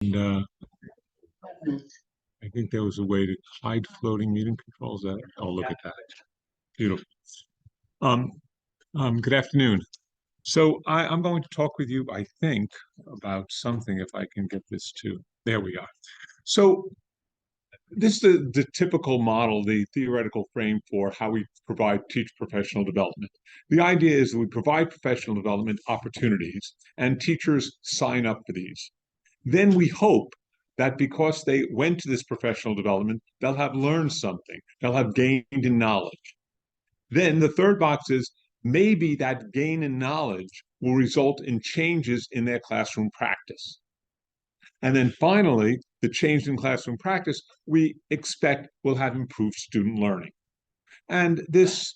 And I think there was a way to hide floating meeting controls. That I'll look at that. Beautiful. Um, Good afternoon. So I'm going to talk with you, I think, about something, if I can get this to, there we are. So this is the typical model, the theoretical frame for how we teach professional development. The idea is that we provide professional development opportunities and teachers sign up for these. Then we hope that because they went to this professional development, they'll have learned something, they'll have gained in knowledge. Then the third box is maybe that gain in knowledge will result in changes in their classroom practice. And then finally, the change in classroom practice we expect will have improved student learning. And this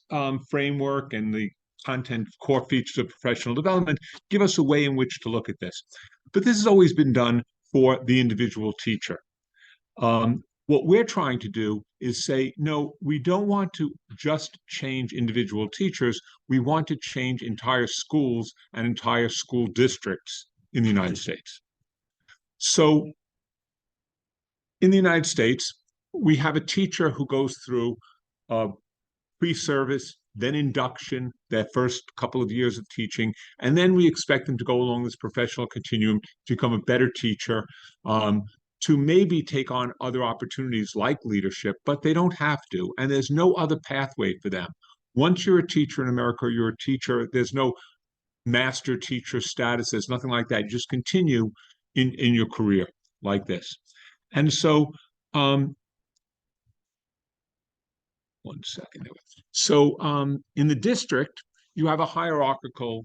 framework and the content core features of professional development give us a way in which to look at this. But this has always been done for the individual teacher. What we're trying to do is say, no, we don't want to just change individual teachers. We want to change entire schools and entire school districts in the United States. So in the United States, we have a teacher who goes through pre-service, then induction, their first couple of years of teaching, and then we expect them to go along this professional continuum to become a better teacher, to maybe take on other opportunities like leadership, but they don't have to, and there's no other pathway for them. Once you're a teacher in America, you're a teacher. There's no master teacher status. There's nothing like that. You just continue in your career like this. And so, one second. So in the district, you have a hierarchical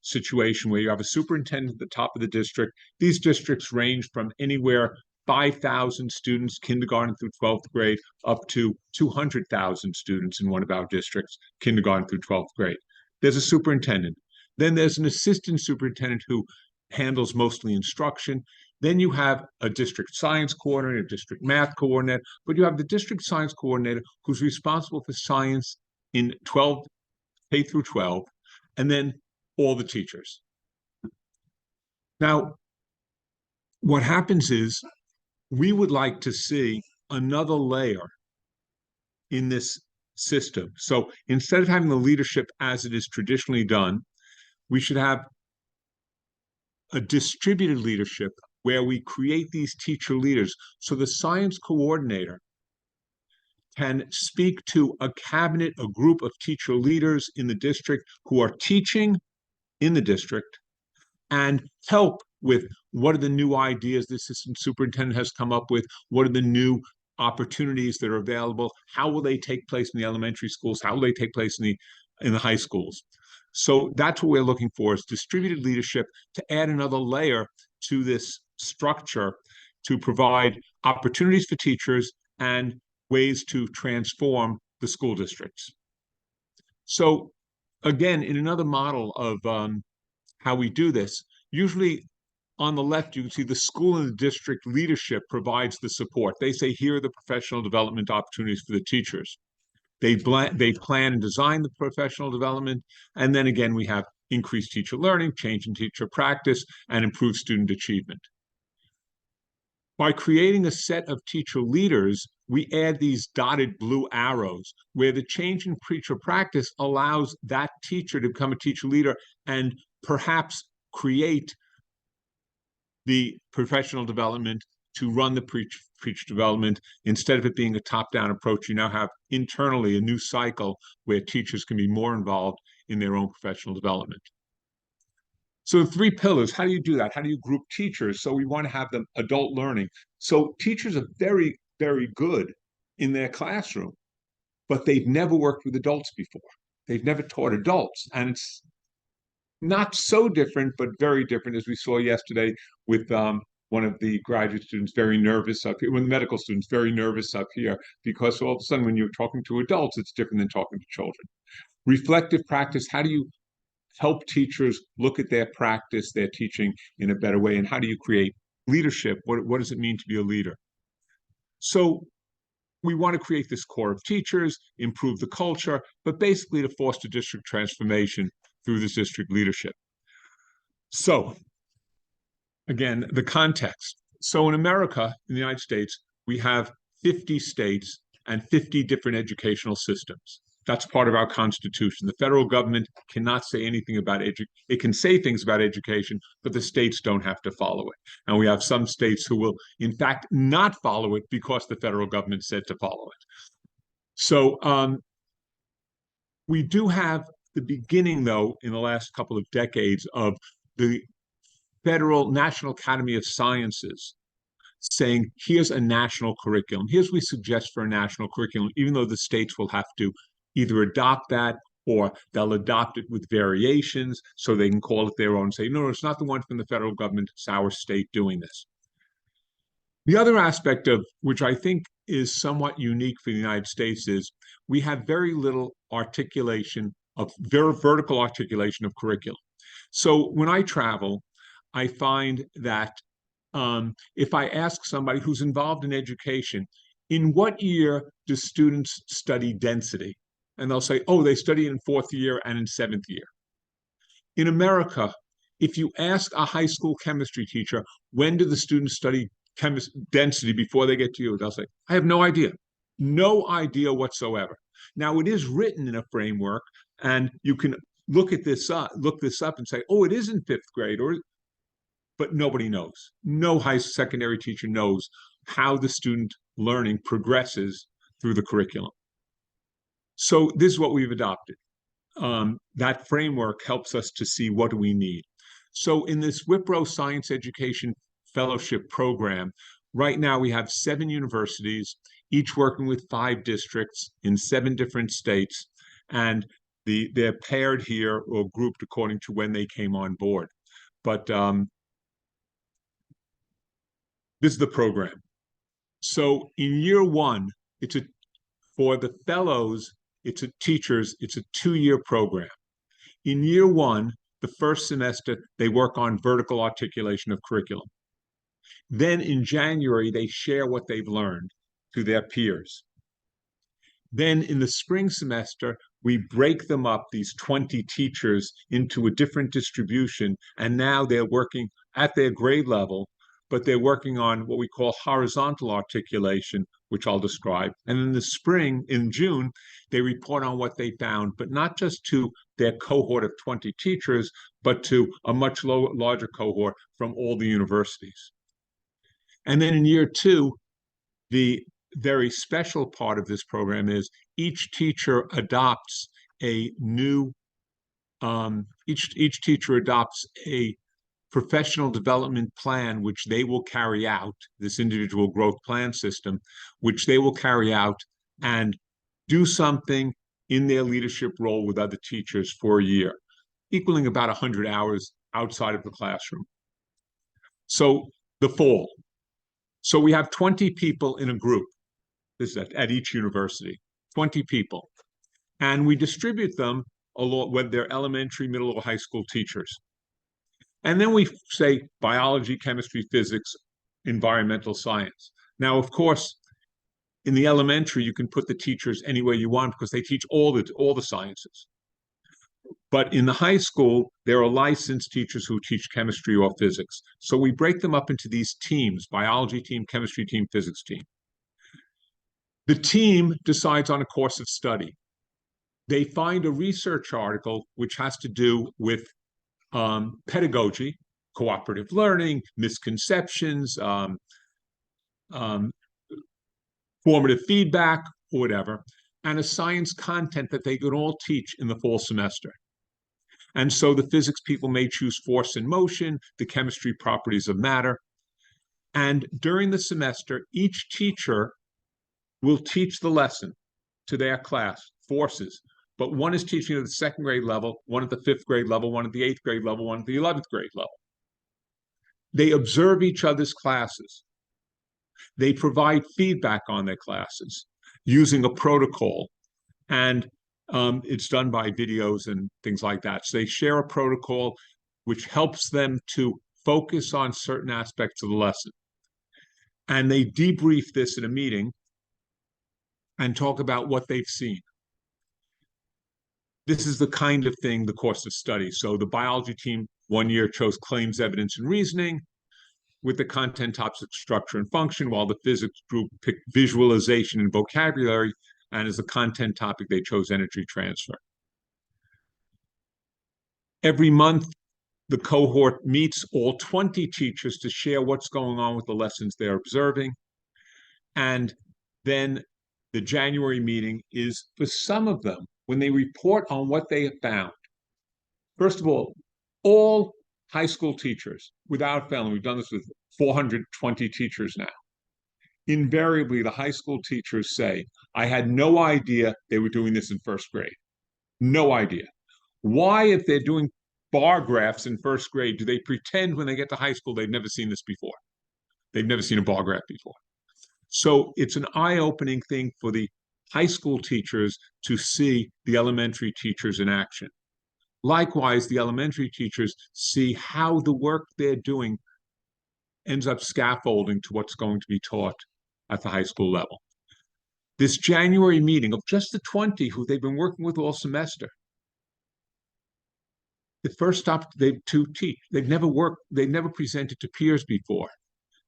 situation where you have a superintendent at the top of the district. These districts range from anywhere 5,000 students, kindergarten through 12th grade, up to 200,000 students in one of our districts, kindergarten through 12th grade. There's a superintendent. Then there's an assistant superintendent who handles mostly instruction. Then you have a district science coordinator, a district math coordinator, but you have the district science coordinator who's responsible for science in 12, K through 12, and then all the teachers. Now, what happens is we would like to see another layer in this system. So instead of having the leadership as it is traditionally done, we should have a distributed leadership where we create these teacher leaders. So the science coordinator can speak to a cabinet, a group of teacher leaders in the district who are teaching in the district and help with what are the new ideas the assistant superintendent has come up with, what are the new opportunities that are available, how will they take place in the elementary schools, how will they take place in the high schools. So that's what we're looking for, is distributed leadership to add another layer to this structure to provide opportunities for teachers and ways to transform the school districts. So again, in another model of how we do this, usually on the left, you can see the school and the district leadership provides the support. They say, here are the professional development opportunities for the teachers. They plan and design the professional development. And then again, we have increased teacher learning, change in teacher practice, and improved student achievement. By creating a set of teacher leaders, we add these dotted blue arrows where the change in teacher practice allows that teacher to become a teacher leader and perhaps create the professional development to run the preach development. Instead of it being a top-down approach, you now have internally a new cycle where teachers can be more involved in their own professional development. So 3 pillars, how do you do that? How do you group teachers? So we want to have them adult learning. So teachers are very, very good in their classroom, but they've never worked with adults before. They've never taught adults. And it's not so different, but very different, as we saw yesterday with one of the graduate students very nervous up here, one of the medical students very nervous up here, because all of a sudden when you're talking to adults, it's different than talking to children. Reflective practice, how do you help teachers look at their practice, their teaching in a better way, and how do you create leadership? What does it mean to be a leader? So we want to create this core of teachers, improve the culture, but basically to foster district transformation through this district leadership. So again, the context. So in America, in the United States, we have 50 states and 50 different educational systems. That's part of our Constitution. The federal government cannot say anything about education. It can say things about education, but the states don't have to follow it. And we have some states who will, in fact, not follow it because the federal government said to follow it. So we do have the beginning, though, in the last couple of decades of the Federal National Academy of Sciences saying, here's a national curriculum. Here's what we suggest for a national curriculum, even though the states will have to either adopt that or they'll adopt it with variations so they can call it their own and say, no, it's not the one from the federal government, it's our state doing this. The other aspect of which I think is somewhat unique for the United States is we have very little articulation of vertical articulation of curriculum. So when I travel, I find that if I ask somebody who's involved in education, in what year do students study density? And they'll say, oh, they study in fourth year and in seventh year. In America, if you ask a high school chemistry teacher, when do the students study density before they get to you? They'll say, I have no idea. No idea whatsoever. Now, it is written in a framework, and you can look this up and say, oh, it is in fifth grade, but nobody knows. No high secondary teacher knows how the student learning progresses through the curriculum. So this is what we've adopted. That framework helps us to see what do we need. So in this Wipro Science Education Fellowship Program, right now we have 7 universities, each working with 5 districts in 7 different states, and they're paired here or grouped according to when they came on board. But this is the program. So in year 1, for the fellows, it's a 2-year program. In year 1, the first semester, they work on vertical articulation of curriculum. Then in January, they share what they've learned to their peers. Then in the spring semester, we break them up, these 20 teachers, into a different distribution, and now they're working at their grade level, but they're working on what we call horizontal articulation, which I'll describe. And in the spring, in June, they report on what they found, but not just to their cohort of 20 teachers, but to a much larger cohort from all the universities. And then in year 2, the very special part of this program is each teacher adopts a new, each teacher adopts a professional development plan, which they will carry out, this individual growth plan system, which they will carry out and do something in their leadership role with other teachers for a year, equaling about 100 hours outside of the classroom. So the fall. So we have 20 people in a group. This is at each university, 20 people. And we distribute them along with their elementary, middle, or high school teachers. And then we say biology, chemistry, physics, environmental science. Now, of course, in the elementary, you can put the teachers anywhere you want because they teach all the sciences. But in the high school, there are licensed teachers who teach chemistry or physics. So we break them up into these teams, biology team, chemistry team, physics team. The team decides on a course of study. They find a research article which has to do with pedagogy, cooperative learning, misconceptions, formative feedback, or whatever, and a science content that they can all teach in the fall semester. And so the physics people may choose force and motion, the chemistry properties of matter. And during the semester, each teacher will teach the lesson to their class, forces. But one is teaching at the 2nd grade level, one at the 5th grade level, one at the 8th grade level, one at the 11th grade level. They observe each other's classes. They provide feedback on their classes using a protocol. And it's done by videos and things like that. So they share a protocol which helps them to focus on certain aspects of the lesson. And they debrief this in a meeting and talk about what they've seen. This is the kind of thing, the course of study. So the biology team 1 year chose claims, evidence, and reasoning. with the content topic structure and function, while the physics group picked visualization and vocabulary, and as a content topic, they chose energy transfer. Every month, the cohort meets all 20 teachers to share what's going on with the lessons they're observing. And then the January meeting is for some of them when they report on what they have found. First of all high school teachers, without failing, we've done this with 420 teachers now. Invariably, the high school teachers say, I had no idea they were doing this in first grade. No idea. Why, if they're doing bar graphs in first grade, do they pretend when they get to high school they've never seen this before? They've never seen a bar graph before. So it's an eye-opening thing for the high school teachers to see the elementary teachers in action. Likewise, the elementary teachers see how the work they're doing ends up scaffolding to what's going to be taught at the high school level. This January meeting of just the 20 who they've been working with all semester, the first stop to teach. They've never presented to peers before.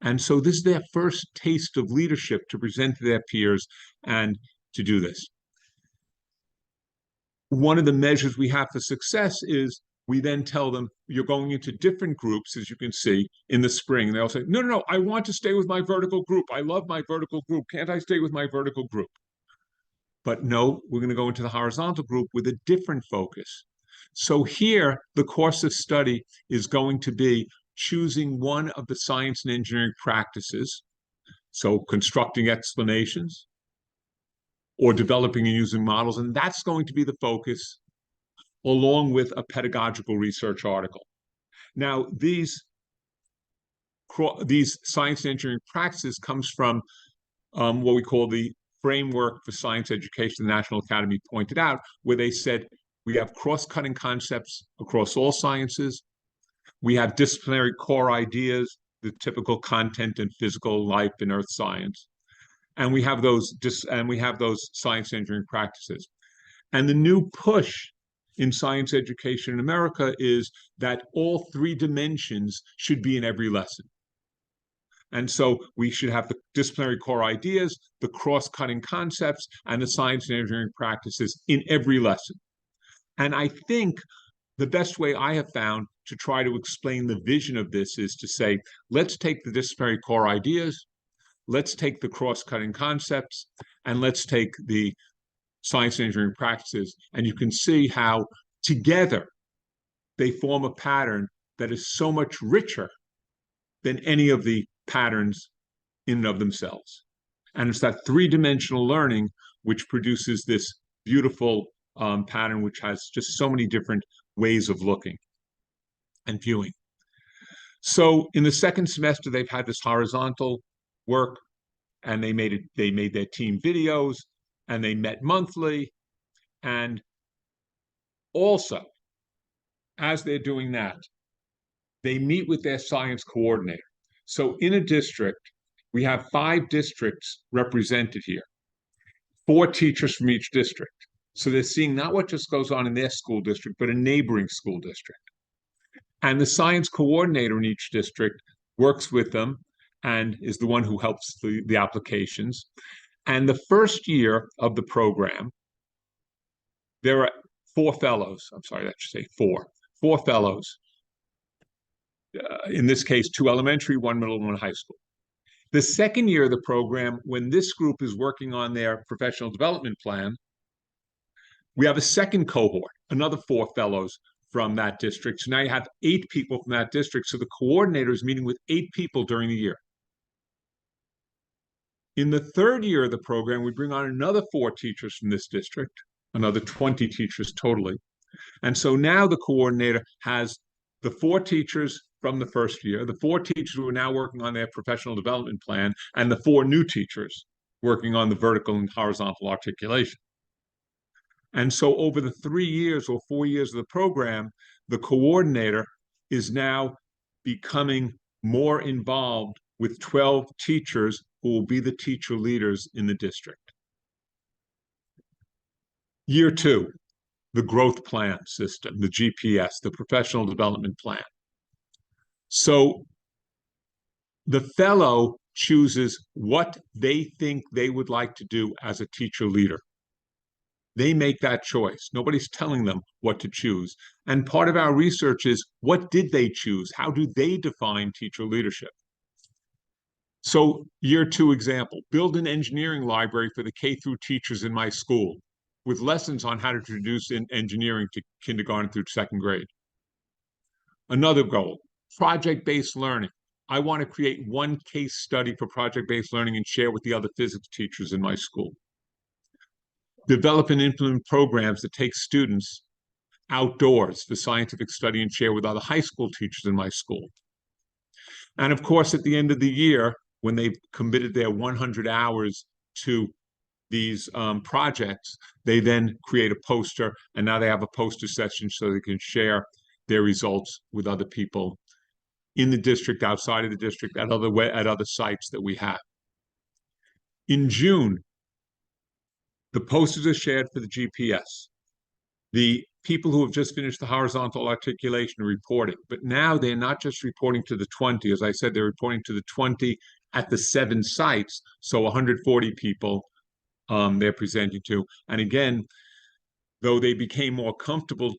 And so this is their first taste of leadership to present to their peers and to do this. One of the measures we have for success is we then tell them, you're going into different groups, as you can see, in the spring. And they'll say, no, I want to stay with my vertical group. I love my vertical group. Can't I stay with my vertical group? But no, we're going to go into the horizontal group with a different focus. So here, the course of study is going to be choosing one of the science and engineering practices, so constructing explanations or developing and using models, and that's going to be the focus, along with a pedagogical research article. Now, these science and engineering practices comes from what we call the Framework for Science Education, the National Academy pointed out, where they said we have cross-cutting concepts across all sciences. We have disciplinary core ideas, the typical content and physical life in earth science. And we have those science engineering practices. And the new push in science education in America is that all three dimensions should be in every lesson. And so we should have the disciplinary core ideas, the cross-cutting concepts, and the science and engineering practices in every lesson. And I think the best way I have found to try to explain the vision of this is to say, let's take the disciplinary core ideas, let's take the cross-cutting concepts, and let's take the science and engineering practices, and you can see how together they form a pattern that is so much richer than any of the patterns in and of themselves. And it's that three-dimensional learning which produces this beautiful pattern which has just so many different ways of looking and viewing. So in the second semester, they've had this horizontal work, and they made their team videos, and they met monthly. And also, as they're doing that, they meet with their science coordinator. So in a district, we have 5 districts represented here, 4 teachers from each district. So they're seeing not what just goes on in their school district, but a neighboring school district. And the science coordinator in each district works with them and is the one who helps the applications. And the first year of the program, there are 4 fellows. I'm sorry, that should say 4. 4 fellows. In this case, 2 elementary, 1 middle, 1 high school. The second year of the program, when this group is working on their professional development plan, we have a second cohort, another 4 fellows from that district. So now you have 8 people from that district. So the coordinator is meeting with 8 people during the year. In the third year of the program, we bring on another 4 teachers from this district, another 20 teachers totally. And so now the coordinator has the 4 teachers from the first year, the 4 teachers who are now working on their professional development plan, and the 4 new teachers working on the vertical and horizontal articulation. And so over the 3 years or 4 years of the program, the coordinator is now becoming more involved with 12 teachers who will be the teacher leaders in the district. Year 2, the growth plan system, the GPS, the professional development plan. So The fellow chooses what they think they would like to do as a teacher leader. They make that choice. Nobody's telling them what to choose. And part of our research is, what did they choose? How do they define teacher leadership? So year 2 example, build an engineering library for the K through teachers in my school with lessons on how to introduce engineering to kindergarten through 2nd grade. Another goal, project-based learning. I want to create one case study for project-based learning and share with the other physics teachers in my school. Develop and implement programs that take students outdoors for scientific study and share with other high school teachers in my school. And of course, at the end of the year, when they've committed their 100 hours to these projects, they then create a poster, and now they have a poster session so they can share their results with other people in the district, outside of the district, at other sites that we have. In June, the posters are shared for the GPS. The people who have just finished the horizontal articulation are reporting, but now they're not just reporting to the 20. As I said, they're reporting to the 20 at the 7 sites, so 140 people they're presenting to. And again, though they became more comfortable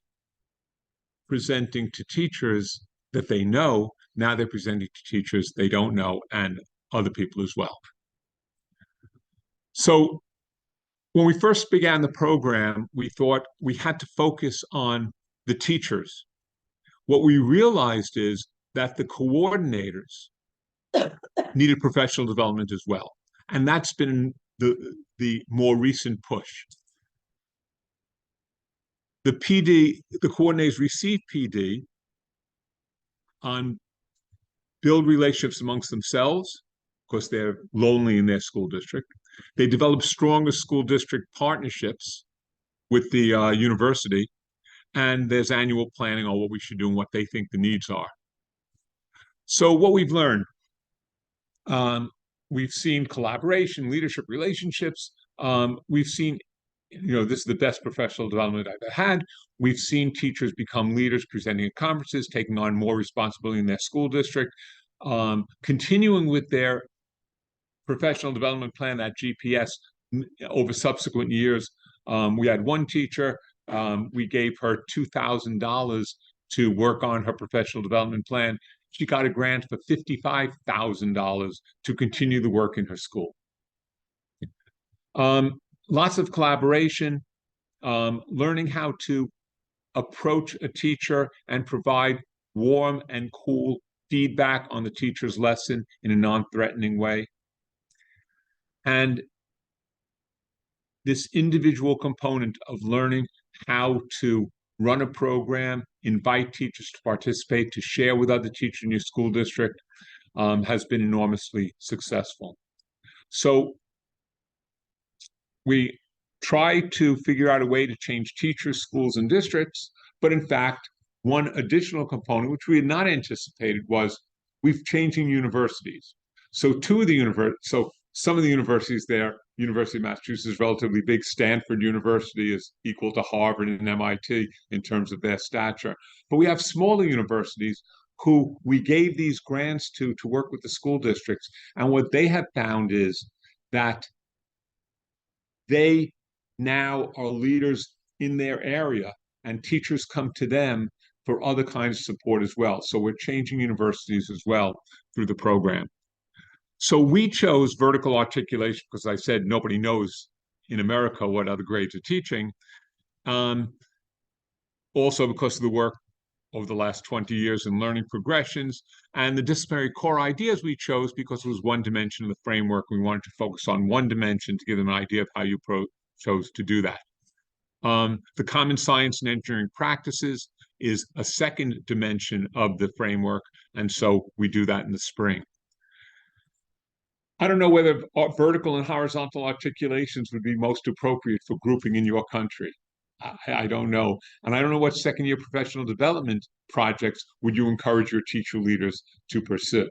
presenting to teachers that they know, now they're presenting to teachers they don't know and other people as well. So when we first began the program, we thought we had to focus on the teachers. What we realized is that the coordinators needed professional development as well. And that's been the more recent push. The coordinators receive PD on build relationships amongst themselves, because they're lonely in their school district. They develop stronger school district partnerships with the university, and there's annual planning on what we should do and what they think the needs are. So what we've learned, we've seen collaboration, leadership relationships. We've seen, this is the best professional development I've ever had. We've seen teachers become leaders, presenting at conferences, taking on more responsibility in their school district, continuing with their professional development plan, that GPS, over subsequent years. We had one teacher, we gave her $2,000 to work on her professional development plan. She got a grant for $55,000 to continue the work in her school. Lots of collaboration, learning how to approach a teacher and provide warm and cool feedback on the teacher's lesson in a non-threatening way. And this individual component of learning how to run a program, invite teachers to participate, to share with other teachers in your school district, has been enormously successful. So we try to figure out a way to change teachers, schools, and districts, but in fact, one additional component, which we had not anticipated, was we've changing universities. So some of the universities there, University of Massachusetts is relatively big. Stanford University is equal to Harvard and MIT in terms of their stature. But we have smaller universities who we gave these grants to work with the school districts. And what they have found is that they now are leaders in their area, and teachers come to them for other kinds of support as well. So we're changing universities as well through the program. So we chose vertical articulation because I said nobody knows in America what other grades are teaching. Also because of the work over the last 20 years in learning progressions, and the disciplinary core ideas we chose because it was one dimension of the framework. We wanted to focus on one dimension to give them an idea of how you chose to do that. The common science and engineering practices is a second dimension of the framework, and so we do that in the spring. I don't know whether vertical and horizontal articulations would be most appropriate for grouping in your country. I don't know. And I don't know what second-year professional development projects would you encourage your teacher leaders to pursue.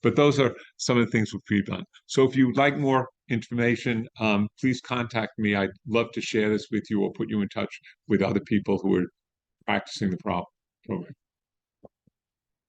But those are some of the things we've done. So if you'd like more information, please contact me. I'd love to share this with you or put you in touch with other people who are practicing the program.